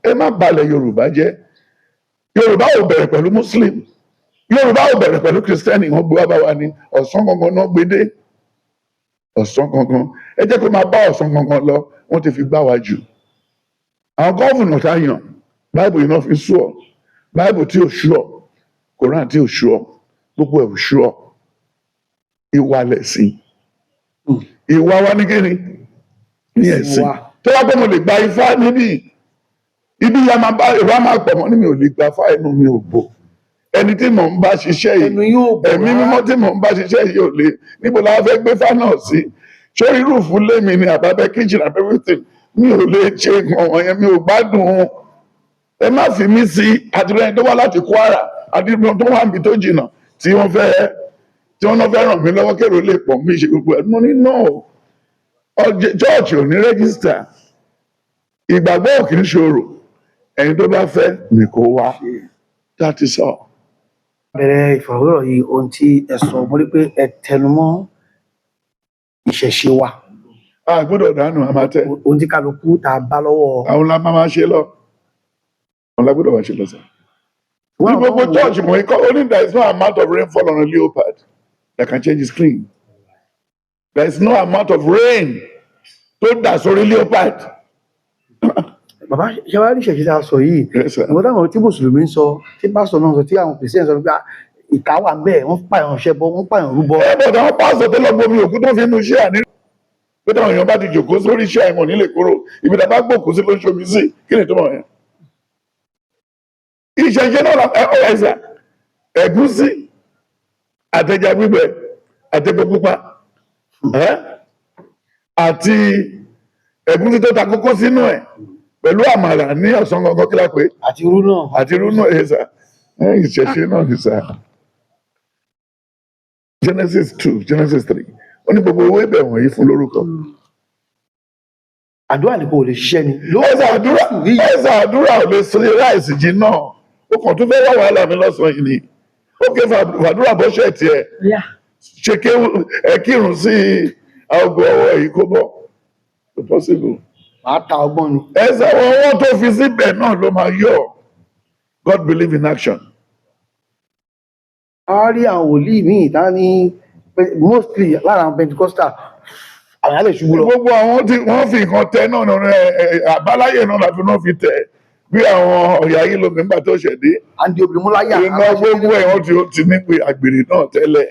ẹ má balẹ̀ Yorùbá jẹ́. Yorùbá ò bẹ̀rẹ̀ pẹ̀lú Muslim, Yorùbá ò bẹ̀rẹ̀ pẹ̀lú Kristẹni, wọ́n gbé wá bá wa ní ọ̀sán gangan náà gbé dé. Ọ̀sán gangan, ẹ jẹ́ kó máa bá ọ̀sán gangan lọ, wọ́n ti fi gbá wa jù. Àwọn gọ́ọ̀fùnà tá yàn, Báìbù yìí náà fi sú ọ, Báìbù tí ò sú ọ, Kòrán tí ò sú ọ, gbogbo ẹ̀ ò sú ọ. Ìwà lẹ̀sìn. Ìwà wa ní kíni? Ní ẹ̀sìn. Tó wá pé mo lè gba ifá níbí, ibi ya máa bá ìwà máa pọ̀ mọ́ ní mi ò lè gba ifá, ẹnu mi ò bò. Ẹni tí mò ń bá ṣiṣẹ́ yìí, ẹ̀mí mímọ́ tí mò ń bá ṣiṣẹ́ yìí ò lè, níbo la fẹ́ gbé fá náà sí? Sórí rúùfù lé mi ni àbábẹ́ kitchen and everything, mi ò lè ṣe nǹkan wọ̀nyẹn, mi ò gbádùn. Ẹ má fi mí sí àtìlẹ́yìn tó wá láti Kwara, àdìmọ̀ tó wà níbi tó jìnnà tí wọ́n náà fẹ́ ràn mí lọ́wọ́ kérò lè pọ̀ mí ṣe gbogbo ẹ̀. Mo ní no, church ò ní rẹ́gísítà, ìgbàgbọ́ ò kì í ṣòro, ẹni tó bá fẹ́ ni kó wá. That is all. Bẹ̀rẹ̀ ìfọ̀rọ̀wérọ̀ yìí ohun tí ẹ sọ mo rí pé ẹ tẹnumọ́ ìṣẹ̀ṣe wa. A gbọ́dọ̀ dànù àmàtẹ. Ohun tí kálukú tá a bá lọ́wọ́. Àwọn la máa ṣe lọ. Àwọn la gbọ́dọ̀ wá ṣe lọ sọ. Ní gbogbo church mo ikọ́, only there is no amount of rainfall on a leopard that can change his clean. There is no amount of rain tó dà sórí leopard. Bàbá ṣe wá rí ìṣẹ̀ṣe tá a sọ yìí, ìwọ́n táwọn tí Mùsùlùmí ń sọ, tí pásítọ̀ náà sọ, tí àwọn Kristẹni sọ pé ìkà wà bẹ́ẹ̀, wọ́n pààyàn ṣẹbọ, wọ́n pààyàn rúbọ. Ẹ bọ̀dọ̀ àwọn pásítọ̀ tó lọ gbomi òkú tó fi inú iṣẹ́ àní. Pé táwọn èèyàn bá ti jòkó sórí iṣẹ́ àìmọ̀ nílé kúrò, ibi tá a bá gbòkú sí ló ń ṣomi sí, kí ni tó mọ̀ yẹn? Ìṣẹ̀ṣe náà ẹ̀sà, ẹ̀gúsí, àtẹja gbígbẹ, àtẹgbẹ pupa, àti ẹ̀gúsí tó ta kókó sínú ẹ̀. Pẹ̀lú àmàlà ní ọ̀sán gangan kí la pé. Àti irú náà ẹ̀sà, ìṣẹ̀ṣe náà ní sà. Genesis 2, Genesis 3, ó ní gbogbo owó ibẹ̀ wọ̀nyí fún lórúkọ. Àdúrà ni kò lè ṣiṣẹ́ ni. Ẹ̀sà àdúrà ò lè sọ ráìsì jí náà, ó kàn tún fẹ́ wá wàhálà mi lọ́sàn-án yìí ni. Ó ké fàdúrà bọ́ṣẹ̀ tiẹ̀, ṣe ẹ kírun sí aago ọwọ́ yìí kó bọ́. It's possible. Màá ta ọgbọ́n ni. Ẹ̀sà owó tó fi síbẹ̀ náà ló máa yọ. God believe in action. A rí àwọn wòlíì míì tá ní mostly lára àwọn Pentecostal àwọn àlè ṣubú lọ. Gbogbo àwọn tí wọ́n fi nǹkan tẹ náà àbáláyé náà láti náà fi tẹ̀ bí àwọn ọ̀yà yìí lómi nígbà tó ṣẹ̀dé. Àǹdí obìnrin mú láyà. Iná gbogbo ẹ̀ wọ́n ti ní pé àgbèrè náà tẹ́lẹ̀.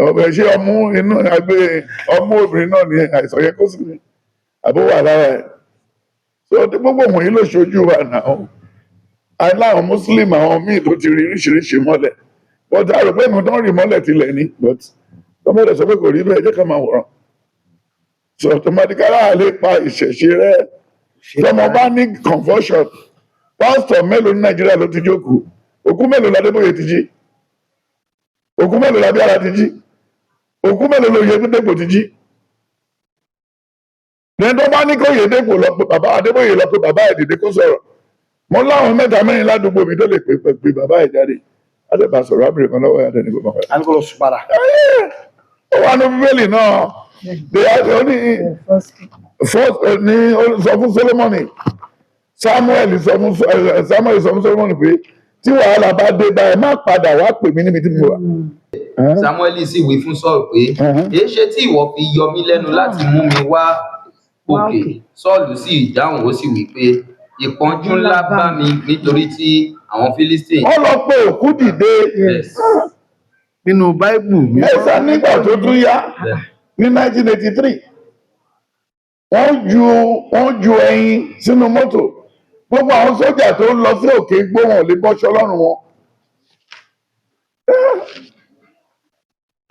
Ọ̀bẹ̀ ṣé ọmú obìnrin náà ní àìsàn yẹn kó sì ní àbó wà lára ẹ̀. So gbogbo wọ̀nyí ló ṣojú wa náà. Aláwọn Muslim àwọn míì tó ti rí oríṣiríṣi mọ́lẹ̀. But àrò pé mo tán rí mọ́lẹ̀ tilẹ̀ ní. But tọ́mọdé sọ pé kò rí bẹ́ẹ̀ jẹ́ ká máa wòran. So automatically a lè pa ìṣẹ̀ṣe rẹ̀. Tọmọ bá ní confusion, pásítọ̀ mélòó ní Nàìjíríà ló ti jókòó? Òkú mélòó l'Adébóyè ti jí? Òkú mélòó l'Abíọ́lá ti jí? Òkú mélòó l'Oyèdépò ti jí? Ní tó bá ní kó Oyèdépò lọ pé bàbá Adébóyè lọ pé bàbá ẹ̀ dìde kó sọ̀rọ̀. Mo láwọn mẹ́ta mẹ́rin ládùúgbò mi tó lè pè bàbá ẹ̀ jáde. Adébá sọ̀rọ̀ abìnrin kan lọ́wọ́ ẹ̀dẹ̀ ní gbogbo ọ̀gá. A ní kó lọ sùn padà. Ó wà ní Bíbélì náà. Ó ní sọ fún Sólómọ́nì. Samuel sọ fún Sólómọ́nì pé tí wàhálà bá dé báyìí má padà wá pè mí níbi tí mo wà. Samuel sì wí fún Sọ́ọ̀lù pé èé ṣe tí ìwọ fi yọ mí lẹ́nu láti mú mi wá òkè. Sọ́ọ̀lù sì dáhùn ó sì wí pé ìpọ́njú ńlá bá mi nítorí tí àwọn Fílístínì. Wọ́n lọ pé òkú dìde nínú Báíbù. Ẹ̀sà nígbà tó tún yá ní 1983 wọ́n ju ẹyin sínú mọ́tò. Gbogbo àwọn sójà tó ń lọ sí òkè igbó wọn ò lè bọ́ ṣọlọ́run wọn.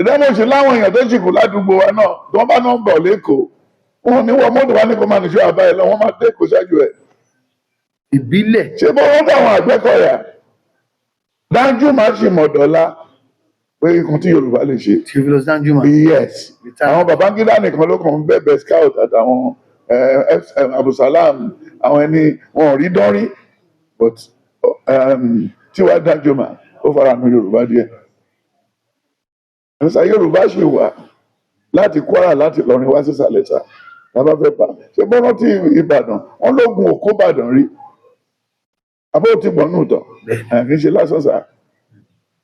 Ìdámọ̀ṣe láwọn èèyàn tó ṣìkù ládùúgbò wa náà tó bá náà bọ̀ lẹ́kọ̀ọ́ wọn ní wọ́n mọ́tò wá ní kó máa nìṣó àbáyé lọ wọ́n máa dé kó ṣáájú ẹ̀. Ìbílẹ̀. Ṣé bọ́ wọ́n dáwọn Àgbẹ̀kọ̀yà Dáńjú máa ṣì mọ̀dọ́lá pé nǹkan tí Yorùbá lè ṣe. Theophilus Danjuma. Yes. Àwọn Babangida nìkan ló kàn ń bẹ̀bẹ̀ scout àtàwọn Abdulsalam àwọn ẹni wọn ò rí dánrí but tí wàá Danjuma ó fara nu Yorùbá díẹ̀. Ẹ̀sà Yorùbá ṣe wà láti Kwara láti Ìlọrin wá sí Sàlẹ́sà tábà fẹ́ pa ṣé bọ́nà tí Ìbàdàn wọn lógun òkú Ìbàdàn rí abó ti bọ̀ nù tán kì í ṣe lásán sá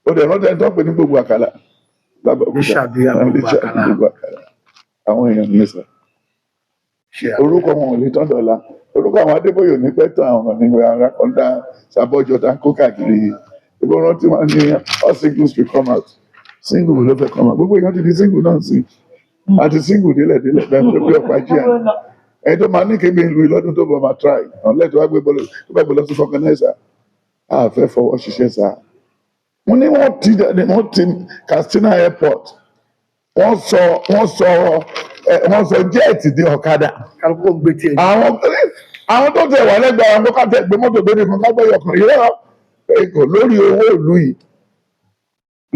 ó dẹ̀ rántí ẹni tó ń pè ní gbogbo àkàlà Lísàbí gbogbo àkàlà. àwọn èèyàn ní sọ orúkọ wọn ò lè tán dọ̀la orúkọ àwọn Adébóyè ò ní pẹ́ tán àwọn ọ̀nà ara kan dá Ṣàbọ̀jọ tá ń kó káàkiri ìbò rántí wọn ní all singles will come out single ló fẹ́ come out gbogbo èèyàn ti di single náà sí àti single délẹ̀ bẹ́ẹ̀ pé ọ̀pá jíà ẹni tó máa ní kébé ìlú ìlọ́dún tó bọ̀ máa try ọ̀nlẹ́ tó bá gbé lọ sí fọkànẹ́sà àfẹ́ fọwọ́ ṣiṣẹ́ sá wọ́n ní wọ́n ti Katsina airport wọ́n sọ jẹ́ẹ̀tì di ọ̀kadà kálukú gbé tiẹ̀. àwọn tó tẹ̀ wà lẹ́gbẹ̀ẹ́ àwọn tó ká tẹ̀ gbé mọ́tò gbé nìkan kágbẹ́ yọkàn yìí èkó lórí owó ìlú yìí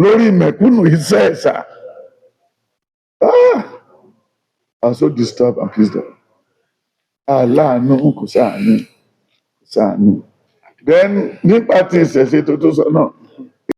lórí mẹ̀kúnnù iṣẹ́ ẹ̀sà I'm so disturbed and pissed off aláàánú kò sáàánú then nípa ti ìṣẹ̀ṣe tó sọ náà